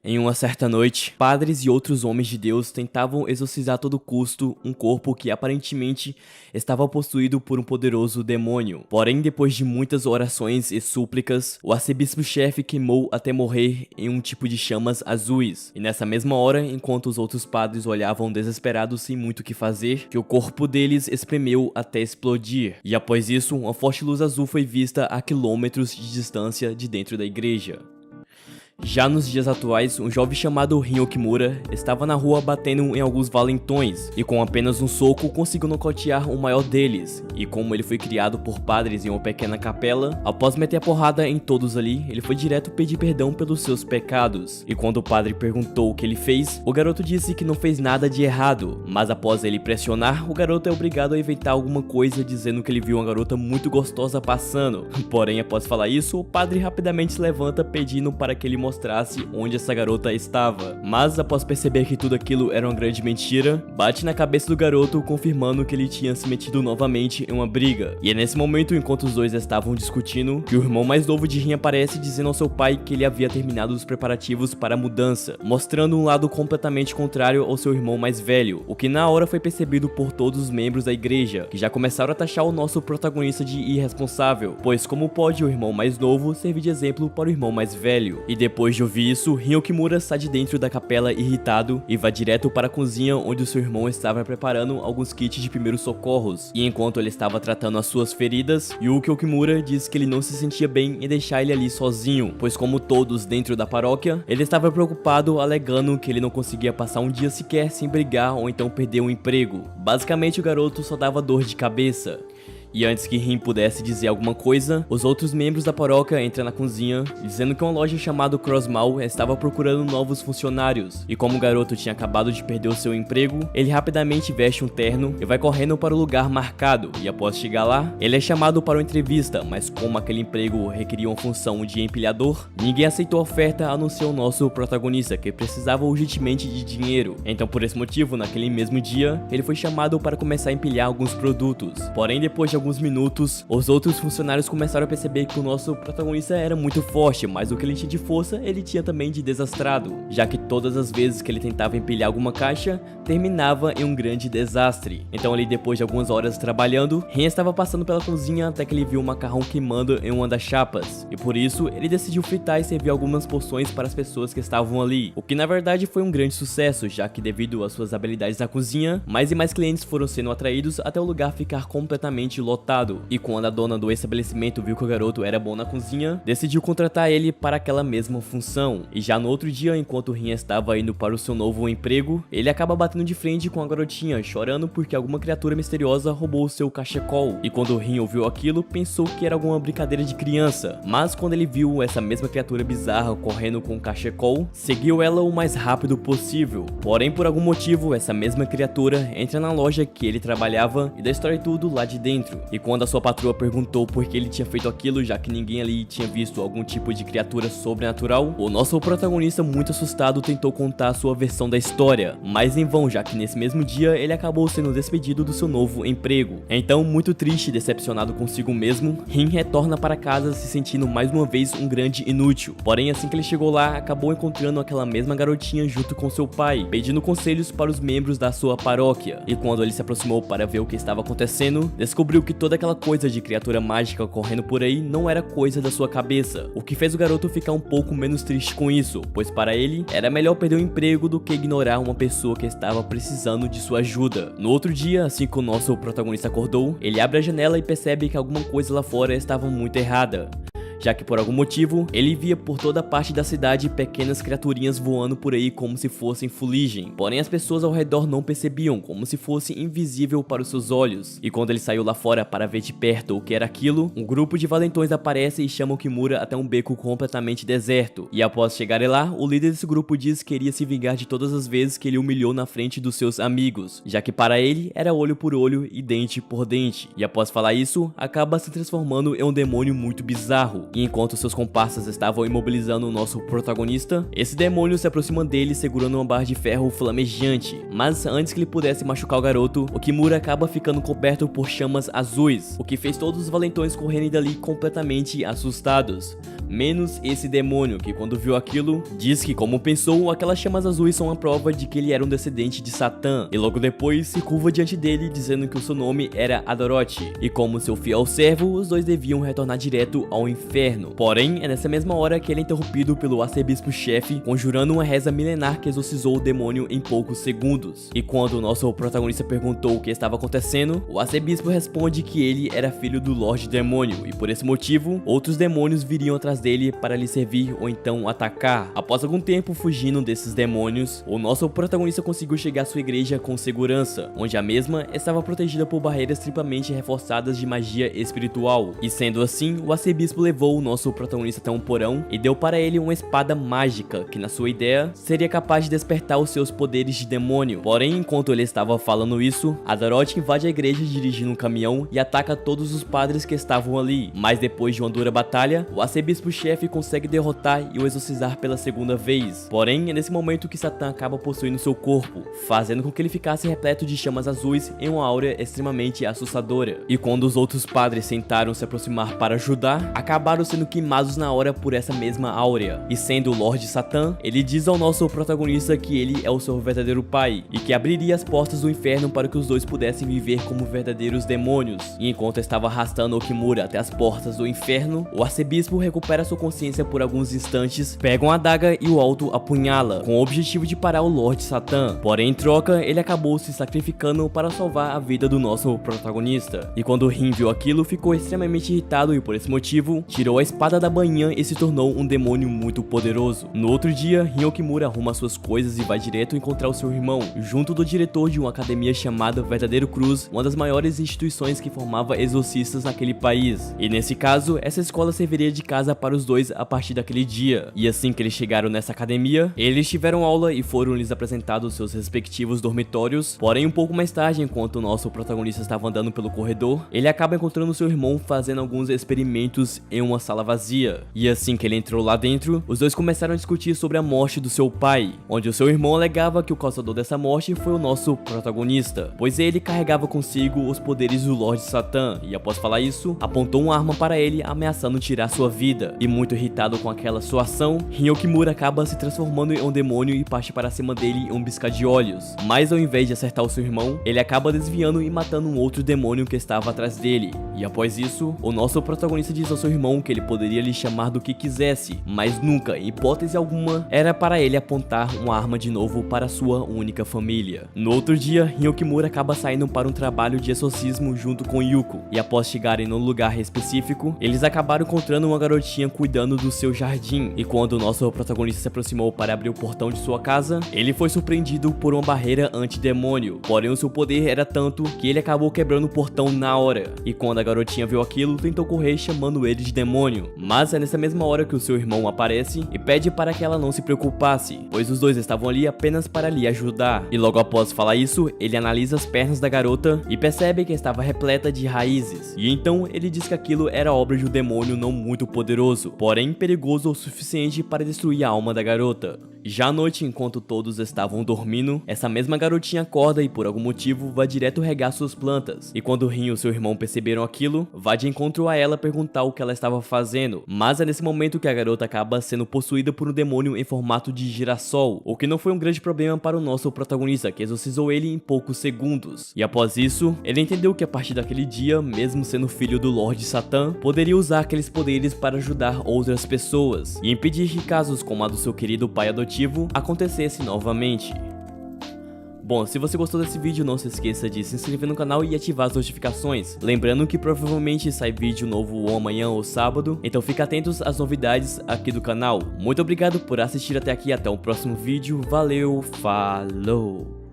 Em uma certa noite, padres e outros homens de Deus tentavam exorcizar a todo custo um corpo que aparentemente estava possuído por um poderoso demônio. Porém, depois de muitas orações e súplicas, o arcebispo-chefe queimou até morrer em um tipo de chamas azuis. E nessa mesma hora, enquanto os outros padres olhavam desesperados sem muito o que fazer, que o corpo deles espremeu até explodir. E após isso, uma forte luz azul foi vista a quilômetros de distância de dentro da igreja. Já nos dias atuais, um jovem chamado Rin Okimura estava na rua batendo em alguns valentões e com apenas um soco conseguiu nocautear o maior deles. E como ele foi criado por padres em uma pequena capela, após meter a porrada em todos ali, ele foi direto pedir perdão pelos seus pecados. E quando o padre perguntou o que ele fez, o garoto disse que não fez nada de errado, mas após ele pressionar, o garoto é obrigado a inventar alguma coisa dizendo que ele viu uma garota muito gostosa passando. Porém, após falar isso, o padre rapidamente se levanta pedindo para que ele mostrasse onde essa garota estava. Mas após perceber que tudo aquilo era uma grande mentira, bate na cabeça do garoto confirmando que ele tinha se metido novamente em uma briga. E é nesse momento, enquanto os dois estavam discutindo, que o irmão mais novo de Rin aparece dizendo ao seu pai que ele havia terminado os preparativos para a mudança, mostrando um lado completamente contrário ao seu irmão mais velho, o que na hora foi percebido por todos os membros da igreja, que já começaram a taxar o nosso protagonista de irresponsável, pois como pode o irmão mais novo servir de exemplo para o irmão mais velho? E depois de ouvir isso, Rin Okimura sai de dentro da capela irritado e vai direto para a cozinha onde o seu irmão estava preparando alguns kits de primeiros socorros. E enquanto ele estava tratando as suas feridas, Yuki Okimura diz que ele não se sentia bem em deixar ele ali sozinho, pois como todos dentro da paróquia, ele estava preocupado alegando que ele não conseguia passar um dia sequer sem brigar ou então perder um emprego. Basicamente o garoto só dava dor de cabeça. E antes que Rin pudesse dizer alguma coisa, os outros membros da paróquia entram na cozinha, dizendo que uma loja chamada Crossmall estava procurando novos funcionários. E como o garoto tinha acabado de perder o seu emprego, ele rapidamente veste um terno e vai correndo para o lugar marcado. E após chegar lá, ele é chamado para uma entrevista, mas como aquele emprego requeria uma função de empilhador, ninguém aceitou a oferta a não ser o nosso protagonista, que precisava urgentemente de dinheiro. Então por esse motivo, naquele mesmo dia, ele foi chamado para começar a empilhar alguns produtos. Porém, depois de alguns minutos, os outros funcionários começaram a perceber que o nosso protagonista era muito forte, mas o que ele tinha de força, ele tinha também de desastrado, já que todas as vezes que ele tentava empilhar alguma caixa, terminava em um grande desastre. Então ali depois de algumas horas trabalhando, Rin estava passando pela cozinha até que ele viu um macarrão queimando em uma das chapas, e por isso ele decidiu fritar e servir algumas porções para as pessoas que estavam ali, o que na verdade foi um grande sucesso, já que devido às suas habilidades na cozinha, mais e mais clientes foram sendo atraídos até o lugar ficar completamente lotado. E quando a dona do estabelecimento viu que o garoto era bom na cozinha, decidiu contratar ele para aquela mesma função. E já no outro dia, enquanto Rin estava indo para o seu novo emprego, ele acaba batendo de frente com a garotinha, chorando porque alguma criatura misteriosa roubou o seu cachecol. E quando Rin ouviu aquilo, pensou que era alguma brincadeira de criança, mas quando ele viu essa mesma criatura bizarra correndo com o cachecol, seguiu ela o mais rápido possível. Porém, por algum motivo, essa mesma criatura entra na loja que ele trabalhava e destrói tudo lá de dentro. E quando a sua patroa perguntou por que ele tinha feito aquilo, já que ninguém ali tinha visto algum tipo de criatura sobrenatural, o nosso protagonista, muito assustado, tentou contar a sua versão da história, mas em vão, já que nesse mesmo dia ele acabou sendo despedido do seu novo emprego. Então, muito triste e decepcionado consigo mesmo, Rin retorna para casa se sentindo mais uma vez um grande inútil. Porém, assim que ele chegou lá, acabou encontrando aquela mesma garotinha junto com seu pai, pedindo conselhos para os membros da sua paróquia. E quando ele se aproximou para ver o que estava acontecendo, descobriu que toda aquela coisa de criatura mágica correndo por aí não era coisa da sua cabeça, o que fez o garoto ficar um pouco menos triste com isso, pois para ele era melhor perder o emprego do que ignorar uma pessoa que estava precisando de sua ajuda. No outro dia, assim que o nosso protagonista acordou, ele abre a janela e percebe que alguma coisa lá fora estava muito errada, já que por algum motivo, ele via por toda parte da cidade pequenas criaturinhas voando por aí como se fossem fuligem. Porém, as pessoas ao redor não percebiam, como se fosse invisível para os seus olhos. E quando ele saiu lá fora para ver de perto o que era aquilo, um grupo de valentões aparece e chama o Okimura até um beco completamente deserto. E após chegarem lá, o líder desse grupo diz que queria se vingar de todas as vezes que ele humilhou na frente dos seus amigos, já que para ele era olho por olho e dente por dente. E após falar isso, acaba se transformando em um demônio muito bizarro. local. E enquanto seus comparsas estavam imobilizando o nosso protagonista, esse demônio se aproxima dele segurando uma barra de ferro flamejante. Mas antes que ele pudesse machucar o garoto, o Kimura acaba ficando coberto por chamas azuis, o que fez todos os valentões correrem dali completamente assustados. Menos esse demônio, que quando viu aquilo, diz que como pensou, aquelas chamas azuis são a prova de que ele era um descendente de Satã, e logo depois se curva diante dele dizendo que o seu nome era Adoroth, e como seu fiel servo, os dois deviam retornar direto ao inferno. Porém, é nessa mesma hora que ele é interrompido pelo arcebispo-chefe, conjurando uma reza milenar que exorcizou o demônio em poucos segundos. E quando o nosso protagonista perguntou o que estava acontecendo, o arcebispo responde que ele era filho do Lorde Demônio, e por esse motivo, outros demônios viriam atrás dele para lhe servir ou então atacar. Após algum tempo fugindo desses demônios, o nosso protagonista conseguiu chegar à sua igreja com segurança, onde a mesma estava protegida por barreiras triplamente reforçadas de magia espiritual. E sendo assim, o arcebispo levou o nosso protagonista até um porão e deu para ele uma espada mágica, que na sua ideia seria capaz de despertar os seus poderes de demônio. Porém, enquanto ele estava falando isso, Adoroth invade a igreja dirigindo um caminhão e ataca todos os padres que estavam ali. Mas depois de uma dura batalha, o arcebispo-chefe consegue derrotar e o exorcizar pela segunda vez. Porém, é nesse momento que Satã acaba possuindo seu corpo, fazendo com que ele ficasse repleto de chamas azuis em uma aura extremamente assustadora. E quando os outros padres tentaram se aproximar para ajudar, acabaram sendo queimados na hora por essa mesma áurea. E sendo o Lorde Satã, ele diz ao nosso protagonista que ele é o seu verdadeiro pai, e que abriria as portas do inferno para que os dois pudessem viver como verdadeiros demônios. E enquanto estava arrastando o Kimura até as portas do inferno, o arcebispo recupera sua consciência por alguns instantes, pega uma adaga e o apunhala, com o objetivo de parar o Lorde Satã. Porém, em troca, ele acabou se sacrificando para salvar a vida do nosso protagonista. E quando Rin viu aquilo, ficou extremamente irritado e por esse motivo, tirou a espada da bainha e se tornou um demônio muito poderoso. No outro dia, Rin Kimura arruma suas coisas e vai direto encontrar o seu irmão, junto do diretor de uma academia chamada Verdadeiro Cruz, uma das maiores instituições que formava exorcistas naquele país. E nesse caso, essa escola serviria de casa para os dois a partir daquele dia. E assim que eles chegaram nessa academia, eles tiveram aula e foram lhes apresentados seus respectivos dormitórios. Porém, um pouco mais tarde, enquanto o nosso protagonista estava andando pelo corredor, ele acaba encontrando seu irmão fazendo alguns experimentos em uma sala vazia. E assim que ele entrou lá dentro, os dois começaram a discutir sobre a morte do seu pai, onde o seu irmão alegava que o causador dessa morte foi o nosso protagonista, pois ele carregava consigo os poderes do Lorde Satã, e após falar isso, apontou uma arma para ele, ameaçando tirar sua vida. E muito irritado com aquela sua ação, Rin Kimura acaba se transformando em um demônio e parte para cima dele em um piscar de olhos. Mas ao invés de acertar o seu irmão, ele acaba desviando e matando um outro demônio que estava atrás dele. E após isso, o nosso protagonista diz ao seu irmão que ele poderia lhe chamar do que quisesse, mas nunca, em hipótese alguma, era para ele apontar uma arma de novo para sua única família. No outro dia, Rin Kimura acaba saindo para um trabalho de exorcismo junto com Yuko, e após chegarem num lugar específico, eles acabaram encontrando uma garotinha cuidando do seu jardim. E quando o nosso protagonista se aproximou para abrir o portão de sua casa, ele foi surpreendido por uma barreira antidemônio. Porém, o seu poder era tanto que ele acabou quebrando o portão na hora. E quando a garotinha viu aquilo, tentou correr chamando ele de demônio. Mas é nessa mesma hora que o seu irmão aparece e pede para que ela não se preocupasse, pois os dois estavam ali apenas para lhe ajudar. E logo após falar isso, ele analisa as pernas da garota e percebe que estava repleta de raízes. E então ele diz que aquilo era obra de um demônio não muito poderoso, porém perigoso o suficiente para destruir a alma da garota. Já à noite, enquanto todos estavam dormindo, essa mesma garotinha acorda e por algum motivo vai direto regar suas plantas. E quando Rin e seu irmão perceberam aquilo, vai de encontro a ela perguntar o que ela estava fazendo. Mas é nesse momento que a garota acaba sendo possuída por um demônio em formato de girassol, o que não foi um grande problema para o nosso protagonista, que exorcizou ele em poucos segundos. E após isso, ele entendeu que a partir daquele dia, mesmo sendo filho do Lorde Satã, poderia usar aqueles poderes para ajudar outras pessoas e impedir que casos como a do seu querido pai adotivo acontecesse novamente. Bom, se você gostou desse vídeo, não se esqueça de se inscrever no canal e ativar as notificações. Lembrando que provavelmente sai vídeo novo ou amanhã ou sábado, então fique atentos às novidades aqui do canal. Muito obrigado por assistir até aqui, até o próximo vídeo, valeu, falou!